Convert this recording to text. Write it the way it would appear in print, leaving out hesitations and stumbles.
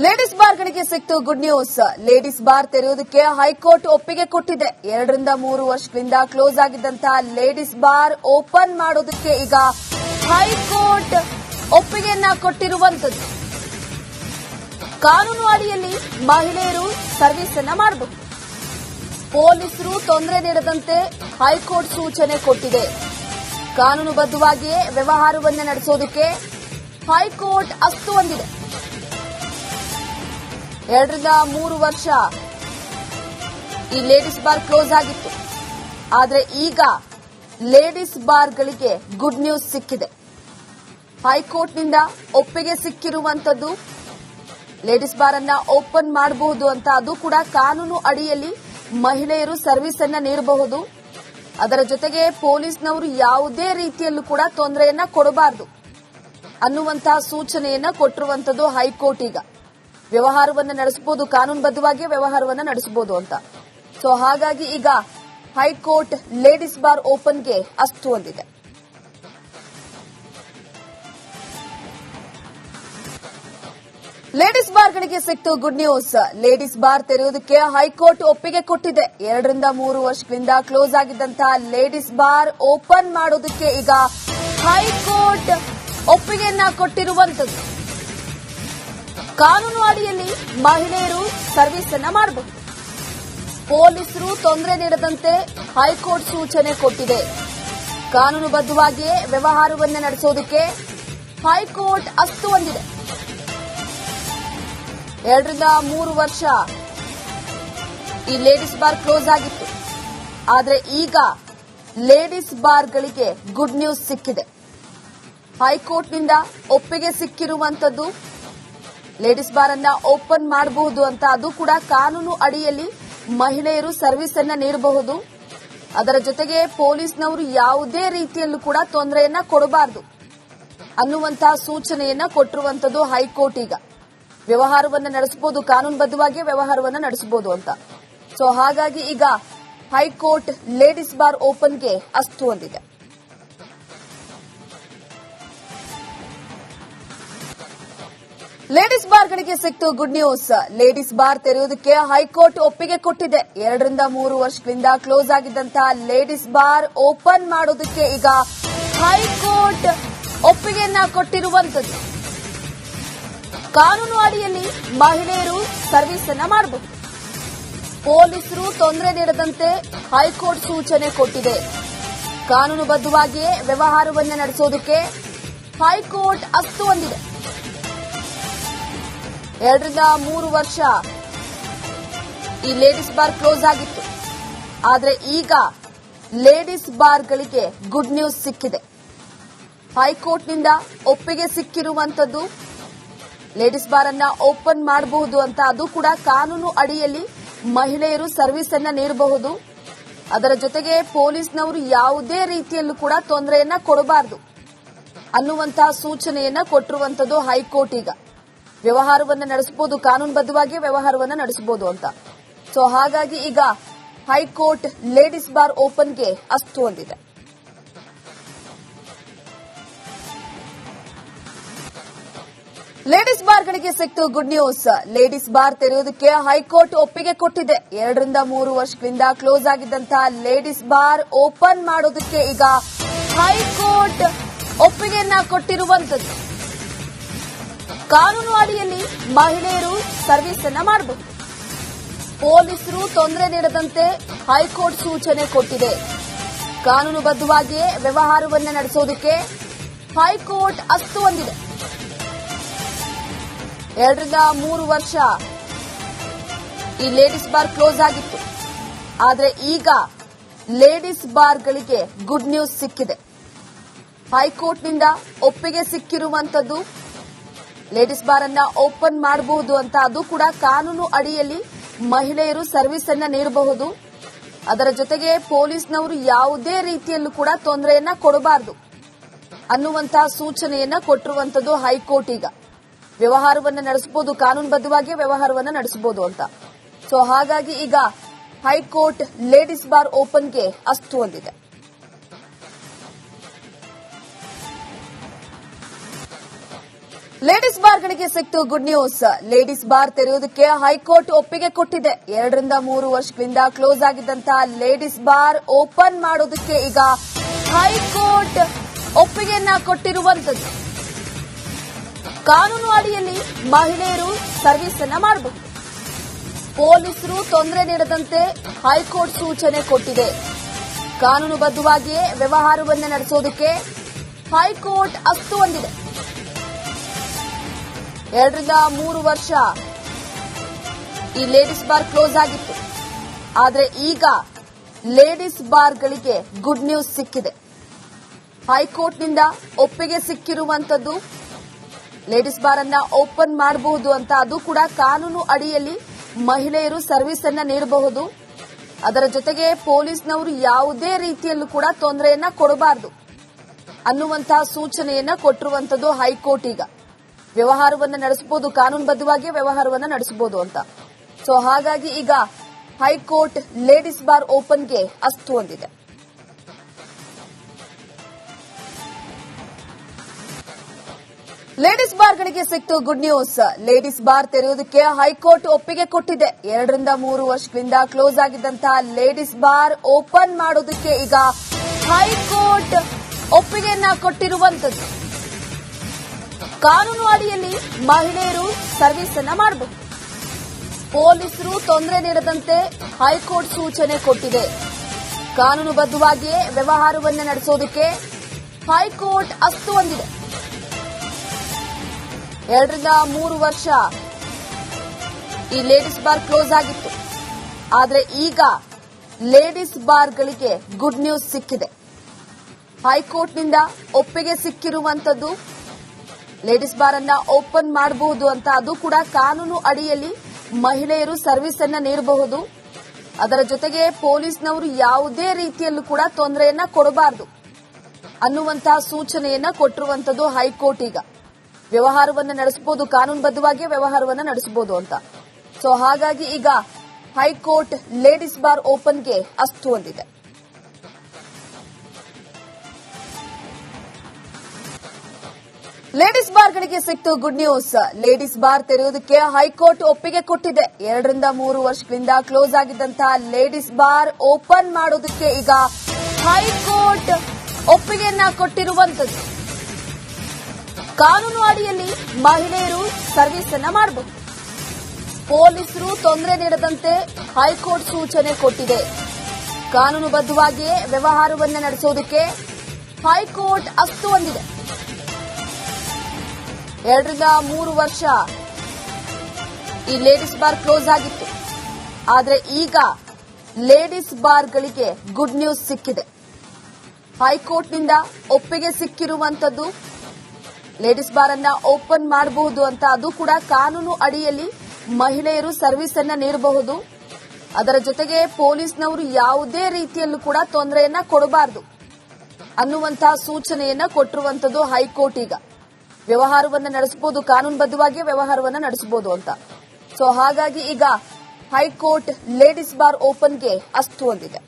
Ladies ಬಾರ್ಗಳಿಗೆ ಸಿಕ್ತು good news. Ladies bar ತೆರೆಯುವುದಕ್ಕೆ high court ಒಪ್ಪಿಗೆ ಕೊಟ್ಟಿದೆ. 2 ರಿಂದ 3 ವರ್ಷಗಳಿಂದ ಕ್ಲೋಸ್ ಆಗಿದ್ದಂತಹ ಲೇಡೀಸ್ ಬಾರ್ ಓಪನ್ ಮಾಡೋದಕ್ಕೆ ಈಗ ಹೈಕೋರ್ಟ್ ಒಪ್ಪಿಗೆಯನ್ನ ಕೊಟ್ಟಿರುವಂತದ್ದು. ಕಾನೂನು ಅಡಿಯಲ್ಲಿ ಮಹಿಳೆಯರು ಸರ್ವಿಸ್ ಅನ್ನ ಮಾಡಬಹುದು. ಪೊಲೀಸರು ತೊಂದರೆ ನೀಡದಂತೆ ಹೈಕೋರ್ಟ್ ಸೂಚನೆ ಕೊಟ್ಟಿದೆ. ಕಾನೂನುಬದ್ಧವಾಗಿಯೇ ವ್ಯವಹಾರವನ್ನು ನಡೆಸೋದಕ್ಕೆ ಹೈಕೋರ್ಟ್ ಅಸ್ತು ಹೊಂದಿದೆ. 2 ರಿಂದ 3 ವರ್ಷ ಈ ಲೇಡೀಸ್ ಬಾರ್ ಕ್ಲೋಸ್ ಆಗಿತ್ತು. ಆದರೆ ಈಗ ಲೇಡೀಸ್ ಬಾರ್ಗಳಿಗೆ ಗುಡ್ ನ್ಯೂಸ್ ಸಿಕ್ಕಿದೆ. ಹೈಕೋರ್ಟ್ನಿಂದ ಒಪ್ಪಿಗೆ ಸಿಕ್ಕಿರುವಂತದ್ದು. ಲೇಡೀಸ್ ಬಾರ್ ಅನ್ನ ಓಪನ್ ಮಾಡಬಹುದು ಅಂತ, ಅದು ಕೂಡ ಕಾನೂನು ಅಡಿಯಲ್ಲಿ ಮಹಿಳೆಯರು ಸರ್ವಿಸ್ ಅನ್ನ ನೀಡಬಹುದು. ಅದರ ಜೊತೆಗೆ ಪೊಲೀಸ್ನವರು ಯಾವುದೇ ರೀತಿಯಲ್ಲೂ ಕೂಡ ತೊಂದರೆಯನ್ನ ಕೊಡಬಾರದು ಅನ್ನುವಂತಹ ಸೂಚನೆಯನ್ನ ಕೊಟ್ಟಿರುವಂತದ್ದು ಹೈಕೋರ್ಟ್. ಈಗ ವ್ಯವಹಾರವನ್ನು ನಡೆಸಬಹುದು, ಕಾನೂನುಬದ್ಧವಾಗಿ ವ್ಯವಹಾರವನ್ನು ನಡೆಸಬಹುದು ಅಂತ. ಸೊ ಹಾಗಾಗಿ ಈಗ ಹೈಕೋರ್ಟ್ ಲೇಡೀಸ್ ಬಾರ್ ಓಪನ್ಗೆ ಅಸ್ತು ಹೊಂದಿದೆ. ಲೇಡೀಸ್ ಬಾರ್ಗಳಿಗೆ ಸಿಕ್ತು ಗುಡ್ ನ್ಯೂಸ್. ಲೇಡೀಸ್ ಬಾರ್ ತೆರೆಯುವುದಕ್ಕೆ ಹೈಕೋರ್ಟ್ ಒಪ್ಪಿಗೆ ಕೊಟ್ಟಿದೆ. 2 ರಿಂದ 3 ವರ್ಷಗಳಿಂದ ಕ್ಲೋಸ್ ಆಗಿದ್ದಂತಹ ಲೇಡೀಸ್ ಬಾರ್ ಓಪನ್ ಮಾಡೋದಕ್ಕೆ ಈಗ ಹೈಕೋರ್ಟ್ ಒಪ್ಪಿಗೆಯನ್ನ ಕೊಟ್ಟಿರುವಂತದ್ದು. ಕಾನೂನು ಅಡಿಯಲ್ಲಿ ಮಹಿಳೆಯರು ಸರ್ವಿಸ್ ಅನ್ನ ಮಾಡಬಹುದು. ಪೊಲೀಸರು ತೊಂದರೆ ನೀಡದಂತೆ ಹೈಕೋರ್ಟ್ ಸೂಚನೆ ಕೊಟ್ಟಿದೆ. ಕಾನೂನುಬದ್ಧವಾಗಿಯೇ ವ್ಯವಹಾರವನ್ನು ನಡೆಸೋದಕ್ಕೆ ಹೈಕೋರ್ಟ್ ಅಸ್ತು ಹೊಂದಿದೆ. 2 ರಿಂದ 3 ವರ್ಷ ಈ ಲೇಡೀಸ್ ಬಾರ್ ಕ್ಲೋಸ್ ಆಗಿತ್ತು. ಆದರೆ ಈಗ ಲೇಡೀಸ್ ಬಾರ್ಗಳಿಗೆ ಗುಡ್ ನ್ಯೂಸ್ ಸಿಕ್ಕಿದೆ. ಹೈಕೋರ್ಟ್ನಿಂದ ಒಪ್ಪಿಗೆ ಸಿಕ್ಕಿರುವಂತದ್ದು. ಲೇಡೀಸ್ ಬಾರ್ ಅನ್ನ ಓಪನ್ ಮಾಡಬಹುದು ಅಂತ, ಅದು ಕೂಡ ಕಾನೂನು ಅಡಿಯಲ್ಲಿ ಮಹಿಳೆಯರು ಸರ್ವಿಸ್ ಅನ್ನ ನೀಡಬಹುದು. ಅದರ ಜೊತೆಗೆ ಪೊಲೀಸ್ನವರು ಯಾವುದೇ ರೀತಿಯಲ್ಲೂ ಕೂಡ ತೊಂದರೆಯನ್ನ ಕೊಡಬಾರದು ಅನ್ನುವಂತಹ ಸೂಚನೆಯನ್ನ ಕೊಟ್ಟಿರುವಂತದ್ದು ಹೈಕೋರ್ಟ್. ಈಗ ವ್ಯವಹಾರವನ್ನು ನಡೆಸಬಹುದು, ಕಾನೂನುಬದ್ಧವಾಗಿ ವ್ಯವಹಾರವನ್ನು ನಡೆಸಬಹುದು ಅಂತ. ಸೊ ಹಾಗಾಗಿ ಈಗ ಹೈಕೋರ್ಟ್ ಲೇಡೀಸ್ ಬಾರ್ ಓಪನ್ಗೆ ಅಸ್ತು ಹೊಂದಿದೆ. ಲೇಡೀಸ್ ಬಾರ್ಗಳಿಗೆ ಸಿಕ್ತು ಗುಡ್ ನ್ಯೂಸ್. ಲೇಡೀಸ್ ಬಾರ್ ತೆರೆಯುವುದಕ್ಕೆ ಹೈಕೋರ್ಟ್ ಒಪ್ಪಿಗೆ ಕೊಟ್ಟಿದೆ. 2 ರಿಂದ 3 ವರ್ಷಗಳಿಂದ ಕ್ಲೋಸ್ ಆಗಿದ್ದಂತಹ ಲೇಡೀಸ್ ಬಾರ್ ಓಪನ್ ಮಾಡೋದಕ್ಕೆ ಈಗ ಹೈಕೋರ್ಟ್ ಒಪ್ಪಿಗೆಯನ್ನ ಕೊಟ್ಟಿರುವಂತದ್ದು. ಕಾನೂನು ಅಡಿಯಲ್ಲಿ ಮಹಿಳೆಯರು ಸರ್ವಿಸ್ ಅನ್ನ ಮಾಡಬಹುದು. ಪೊಲೀಸರು ತೊಂದರೆ ನೀಡದಂತೆ ಹೈಕೋರ್ಟ್ ಸೂಚನೆ ಕೊಟ್ಟಿದೆ. ಕಾನೂನುಬದ್ಧವಾಗಿಯೇ ವ್ಯವಹಾರವನ್ನು ನಡೆಸೋದಕ್ಕೆ ಹೈಕೋರ್ಟ್ ಅಸ್ತು ಹೊಂದಿದೆ. 2 ರಿಂದ 3 ವರ್ಷ ಈ ಲೇಡೀಸ್ ಬಾರ್ ಕ್ಲೋಸ್ ಆಗಿತ್ತು. ಆದರೆ ಈಗ ಲೇಡೀಸ್ ಬಾರ್ಗಳಿಗೆ ಗುಡ್ ನ್ಯೂಸ್ ಸಿಕ್ಕಿದೆ. ಹೈಕೋರ್ಟ್ನಿಂದ ಒಪ್ಪಿಗೆ ಸಿಕ್ಕಿರುವಂತದ್ದು. ಲೇಡೀಸ್ ಬಾರ್ ಅನ್ನ ಓಪನ್ ಮಾಡಬಹುದು ಅಂತ, ಅದು ಕೂಡ ಕಾನೂನು ಅಡಿಯಲ್ಲಿ ಮಹಿಳೆಯರು ಸರ್ವಿಸ್ ಅನ್ನ ನೀಡಬಹುದು. ಅದರ ಜೊತೆಗೆ ಪೊಲೀಸ್ನವರು ಯಾವುದೇ ರೀತಿಯಲ್ಲೂ ಕೂಡ ತೊಂದರೆಯನ್ನ ಕೊಡಬಾರದು ಅನ್ನುವಂತಹ ಸೂಚನೆಯನ್ನ ಕೊಟ್ಟಿರುವಂತದ್ದು ಹೈಕೋರ್ಟ್. ಈಗ ವ್ಯವಹಾರವನ್ನು ನಡೆಸಬಹುದು, ಕಾನೂನುಬದ್ಧವಾಗಿ ವ್ಯವಹಾರವನ್ನು ನಡೆಸಬಹುದು ಅಂತ. ಸೊ ಹಾಗಾಗಿ ಈಗ ಹೈಕೋರ್ಟ್ ಲೇಡೀಸ್ ಬಾರ್ ಓಪನ್ಗೆ ಅಸ್ತು ಹೊಂದಿದೆ. ಲೇಡೀಸ್ ಬಾರ್ಗಳಿಗೆ ಸಿಕ್ತು ಗುಡ್ ನ್ಯೂಸ್. ಲೇಡೀಸ್ ಬಾರ್ ತೆರೆಯುವುದಕ್ಕೆ ಹೈಕೋರ್ಟ್ ಒಪ್ಪಿಗೆ ಕೊಟ್ಟಿದೆ. 2 ರಿಂದ 3 ವರ್ಷಗಳಿಂದ ಕ್ಲೋಸ್ ಆಗಿದ್ದಂತಹ ಲೇಡೀಸ್ ಬಾರ್ ಓಪನ್ ಮಾಡೋದಕ್ಕೆ ಈಗ ಹೈಕೋರ್ಟ್ ಒಪ್ಪಿಗೆಯನ್ನ ಕೊಟ್ಟಿರುವಂತದ್ದು. ಕಾನೂನು ಅಡಿಯಲ್ಲಿ ಮಹಿಳೆಯರು ಸರ್ವಿಸ್ ಅನ್ನ ಮಾಡಬಹುದು. ಪೊಲೀಸರು ತೊಂದರೆ ನೀಡದಂತೆ ಹೈಕೋರ್ಟ್ ಸೂಚನೆ ಕೊಟ್ಟಿದೆ. ಕಾನೂನುಬದ್ಧವಾಗಿಯೇ ವ್ಯವಹಾರವನ್ನು ನಡೆಸೋದಕ್ಕೆ ಹೈಕೋರ್ಟ್ ಅಸ್ತು ಹೊಂದಿದೆ. 2 ರಿಂದ 3 ವರ್ಷ ಈ ಲೇಡೀಸ್ ಬಾರ್ ಕ್ಲೋಸ್ ಆಗಿತ್ತು. ಆದರೆ ಈಗ ಲೇಡೀಸ್ ಬಾರ್ಗಳಿಗೆ ಗುಡ್ ನ್ಯೂಸ್ ಸಿಕ್ಕಿದೆ. ಹೈಕೋರ್ಟ್ನಿಂದ ಒಪ್ಪಿಗೆ ಸಿಕ್ಕಿರುವಂತದ್ದು. ಲೇಡೀಸ್ ಬಾರ್ ಅನ್ನ ಓಪನ್ ಮಾಡಬಹುದು ಅಂತ, ಅದು ಕೂಡ ಕಾನೂನು ಅಡಿಯಲ್ಲಿ ಮಹಿಳೆಯರು ಸರ್ವಿಸ್ ಅನ್ನ ನೀಡಬಹುದು. ಅದರ ಜೊತೆಗೆ ಪೊಲೀಸ್ನವರು ಯಾವುದೇ ರೀತಿಯಲ್ಲೂ ಕೂಡ ತೊಂದರೆಯನ್ನ ಕೊಡಬಾರದು ಅನ್ನುವಂತಹ ಸೂಚನೆಯನ್ನ ಕೊಟ್ಟಿರುವಂತದ್ದು ಹೈಕೋರ್ಟ್. ಈಗ ವ್ಯವಹಾರವನ್ನು ನಡೆಸಬಹುದು, ಕಾನೂನುಬದ್ಧವಾಗಿ ವ್ಯವಹಾರವನ್ನು ನಡೆಸಬಹುದು ಅಂತ. ಸೊ ಹಾಗಾಗಿ ಈಗ ಹೈಕೋರ್ಟ್ ಲೇಡೀಸ್ ಬಾರ್ ಓಪನ್ಗೆ ಅಸ್ತು ಹೊಂದಿದೆ. ಲೇಡೀಸ್ ಬಾರ್ಗಳಿಗೆ ಸಿಕ್ತು ಗುಡ್ ನ್ಯೂಸ್. ಲೇಡೀಸ್ ಬಾರ್ ತೆರೆಯುವುದಕ್ಕೆ ಹೈಕೋರ್ಟ್ ಒಪ್ಪಿಗೆ ಕೊಟ್ಟಿದೆ. 2-3 ವರ್ಷಗಳಿಂದ ಕ್ಲೋಸ್ ಆಗಿದ್ದಂತಹ ಲೇಡೀಸ್ ಬಾರ್ ಓಪನ್ ಮಾಡೋದಕ್ಕೆ ಈಗ ಹೈಕೋರ್ಟ್ ಒಪ್ಪಿಗೆಯನ್ನ ಕೊಟ್ಟಿರುವಂತದ್ದು. ಕಾನೂನು ಅಡಿಯಲ್ಲಿ ಮಹಿಳೆಯರು ಸರ್ವಿಸ್ ಅನ್ನ ಮಾಡಬಹುದು. ಪೊಲೀಸರು ತೊಂದರೆ ನೀಡದಂತೆ ಹೈಕೋರ್ಟ್ ಸೂಚನೆ ಕೊಟ್ಟಿದೆ. ಕಾನೂನುಬದ್ಧವಾಗಿಯೇ ವ್ಯವಹಾರವನ್ನ ನಡೆಸೋದಕ್ಕೆ ಹೈಕೋರ್ಟ್ ಅಸ್ತು ಹೊಂದಿದೆ. 2-3 ವರ್ಷ ಈ ಲೇಡೀಸ್ ಬಾರ್ ಕ್ಲೋಸ್ ಆಗಿತ್ತು. ಆದರೆ ಈಗ ಲೇಡೀಸ್ ಬಾರ್ಗಳಿಗೆ ಗುಡ್ ನ್ಯೂಸ್ ಸಿಕ್ಕಿದೆ. ಹೈಕೋರ್ಟ್ನಿಂದ ಒಪ್ಪಿಗೆ ಸಿಕ್ಕಿರುವಂತದ್ದು. ಲೇಡೀಸ್ ಬಾರ್ ಅನ್ನ ಓಪನ್ ಮಾಡಬಹುದು ಅಂತ, ಅದು ಕೂಡ ಕಾನೂನು ಅಡಿಯಲ್ಲಿ ಮಹಿಳೆಯರು ಸರ್ವಿಸ್ ಅನ್ನ ನೀಡಬಹುದು. ಅದರ ಜೊತೆಗೆ ಪೊಲೀಸ್ನವರು ಯಾವುದೇ ರೀತಿಯಲ್ಲೂ ಕೂಡ ತೊಂದರೆಯನ್ನ ಕೊಡಬಾರದು ಅನ್ನುವಂತಹ ಸೂಚನೆಯನ್ನ ಕೊಟ್ಟಿರುವಂತದ್ದು ಹೈಕೋರ್ಟ್. ಈಗ ವ್ಯವಹಾರವನ್ನ ನಡೆಸಬಹುದು, ಕಾನೂನುಬದ್ಧವಾಗಿ ವ್ಯವಹಾರವನ್ನ ನಡೆಸಬಹುದು ಅಂತ. ಸೊ ಹಾಗಾಗಿ ಈಗ ಹೈಕೋರ್ಟ್ ಲೇಡೀಸ್ ಬಾರ್ ಓಪನ್ಗೆ ಅಸ್ತು ಹೊಂದಿದೆ. ಲೇಡೀಸ್ ಬಾರ್ಗಳಿಗೆ ಸಿಕ್ತು ಗುಡ್ ನ್ಯೂಸ್. ಲೇಡೀಸ್ ಬಾರ್ ತೆರೆಯುವುದಕ್ಕೆ ಹೈಕೋರ್ಟ್ ಒಪ್ಪಿಗೆ ಕೊಟ್ಟಿದೆ. 2-3 ವರ್ಷಗಳಿಂದ ಕ್ಲೋಸ್ ಆಗಿದ್ದಂತಹ ಲೇಡೀಸ್ ಬಾರ್ ಓಪನ್ ಮಾಡೋದಕ್ಕೆ ಈಗ ಹೈಕೋರ್ಟ್ ಒಪ್ಪಿಗೆಯನ್ನ ಕೊಟ್ಟಿರುವಂತದ್ದು. ಕಾನೂನು ಅಡಿಯಲ್ಲಿ ಮಹಿಳೆಯರು ಸರ್ವಿಸ್ ಅನ್ನ ಮಾಡಬಹುದು. ಪೊಲೀಸರು ತೊಂದರೆ ನೀಡದಂತೆ ಹೈಕೋರ್ಟ್ ಸೂಚನೆ ಕೊಟ್ಟಿದೆ. ಕಾನೂನುಬದ್ಧವಾಗಿಯೇ ವ್ಯವಹಾರವನ್ನ ನಡೆಸೋದಕ್ಕೆ ಹೈಕೋರ್ಟ್ ಅಸ್ತು ಹೊಂದಿದೆ. 2-3 ವರ್ಷ ಈ ಲೇಡೀಸ್ ಬಾರ್ ಕ್ಲೋಸ್ ಆಗಿತ್ತು. ಆದರೆ ಈಗ ಲೇಡೀಸ್ ಬಾರ್ಗಳಿಗೆ ಗುಡ್ ನ್ಯೂಸ್ ಸಿಕ್ಕಿದೆ. ಹೈಕೋರ್ಟ್ನಿಂದ ಒಪ್ಪಿಗೆ ಸಿಕ್ಕಿರುವಂತದ್ದು. ಲೇಡೀಸ್ ಬಾರ್ ಅನ್ನ ಓಪನ್ ಮಾಡಬಹುದು ಅಂತ, ಅದು ಕೂಡ ಕಾನೂನು ಅಡಿಯಲ್ಲಿ ಮಹಿಳೆಯರು ಸರ್ವಿಸ್ ಅನ್ನ ನೀಡಬಹುದು. ಅದರ ಜೊತೆಗೆ ಪೊಲೀಸ್ನವರು ಯಾವುದೇ ರೀತಿಯಲ್ಲೂ ಕೂಡ ತೊಂದರೆಯನ್ನ ಕೊಡಬಾರದು ಅನ್ನುವಂತಹ ಸೂಚನೆಯನ್ನ ಕೊಟ್ಟಿರುವಂತದ್ದು ಹೈಕೋರ್ಟ್. ಈಗ ವ್ಯವಹಾರವನ್ನ ನಡೆಸಬಹುದು, ಕಾನೂನುಬದ್ಧವಾಗಿ ವ್ಯವಹಾರವನ್ನ ನಡೆಸಬಹುದು ಅಂತ. ಸೊ ಹಾಗಾಗಿ ಈಗ ಹೈಕೋರ್ಟ್ ಲೇಡೀಸ್ ಬಾರ್ ಓಪನ್ಗೆ ಅಸ್ತು ಹೊಂದಿದೆ. ಲೇಡೀಸ್ ಬಾರ್ಗಳಿಗೆ ಸಿಕ್ತು ಗುಡ್ ನ್ಯೂಸ್. ಲೇಡೀಸ್ ಬಾರ್ ತೆರೆಯುವುದಕ್ಕೆ ಹೈಕೋರ್ಟ್ ಒಪ್ಪಿಗೆ ಕೊಟ್ಟಿದೆ. 2-3 ವರ್ಷಗಳಿಂದ ಕ್ಲೋಸ್ ಆಗಿದ್ದಂತಹ ಲೇಡೀಸ್ ಬಾರ್ ಓಪನ್ ಮಾಡೋದಕ್ಕೆ ಈಗ ಹೈಕೋರ್ಟ್ ಒಪ್ಪಿಗೆಯನ್ನ ಕೊಟ್ಟಿರುವಂತದ್ದು. ಕಾನೂನು ಅಡಿಯಲ್ಲಿ ಮಹಿಳೆಯರು ಸರ್ವಿಸ್ ಅನ್ನ ಮಾಡಬಹುದು. ಪೊಲೀಸರು ತೊಂದರೆ ನೀಡದಂತೆ ಹೈಕೋರ್ಟ್ ಸೂಚನೆ ಕೊಟ್ಟಿದೆ. ಕಾನೂನುಬದ್ಧವಾಗಿಯೇ ವ್ಯವಹಾರವನ್ನ ನಡೆಸೋದಕ್ಕೆ ಹೈಕೋರ್ಟ್ ಅಸ್ತು ಹೊಂದಿದೆ. 2-3 ವರ್ಷ ಈ ಲೇಡೀಸ್ ಬಾರ್ ಕ್ಲೋಸ್ ಆಗಿತ್ತು. ಆದರೆ ಈಗ ಲೇಡೀಸ್ ಬಾರ್ಗಳಿಗೆ ಗುಡ್ ನ್ಯೂಸ್ ಸಿಕ್ಕಿದೆ. ಹೈಕೋರ್ಟ್ನಿಂದ ಒಪ್ಪಿಗೆ ಸಿಕ್ಕಿರುವಂತದ್ದು. ಲೇಡೀಸ್ ಬಾರ್ ಅನ್ನ ಓಪನ್ ಮಾಡಬಹುದು ಅಂತ, ಅದು ಕೂಡ ಕಾನೂನು ಅಡಿಯಲ್ಲಿ ಮಹಿಳೆಯರು ಸರ್ವಿಸ್ ಅನ್ನ ನೀಡಬಹುದು. ಅದರ ಜೊತೆಗೆ ಪೊಲೀಸ್ನವರು ಯಾವುದೇ ರೀತಿಯಲ್ಲೂ ಕೂಡ ತೊಂದರೆಯನ್ನ ಕೊಡಬಾರದು ಅನ್ನುವಂತಹ ಸೂಚನೆಯನ್ನ ಕೊಟ್ಟಿರುವಂತದ್ದು ಹೈಕೋರ್ಟ್. ಈಗ ವ್ಯವಹಾರವನ್ನ ನಡೆಸಬಹುದು, ಕಾನೂನುಬದ್ಧವಾಗಿ ವ್ಯವಹಾರವನ್ನ ನಡೆಸಬಹುದು ಅಂತ. ಸೊ ಹಾಗಾಗಿ ಈಗ ಹೈಕೋರ್ಟ್ ಲೇಡೀಸ್ ಬಾರ್ ಓಪನ್ಗೆ ಅಸ್ತು ಹೊಂದಿದೆ.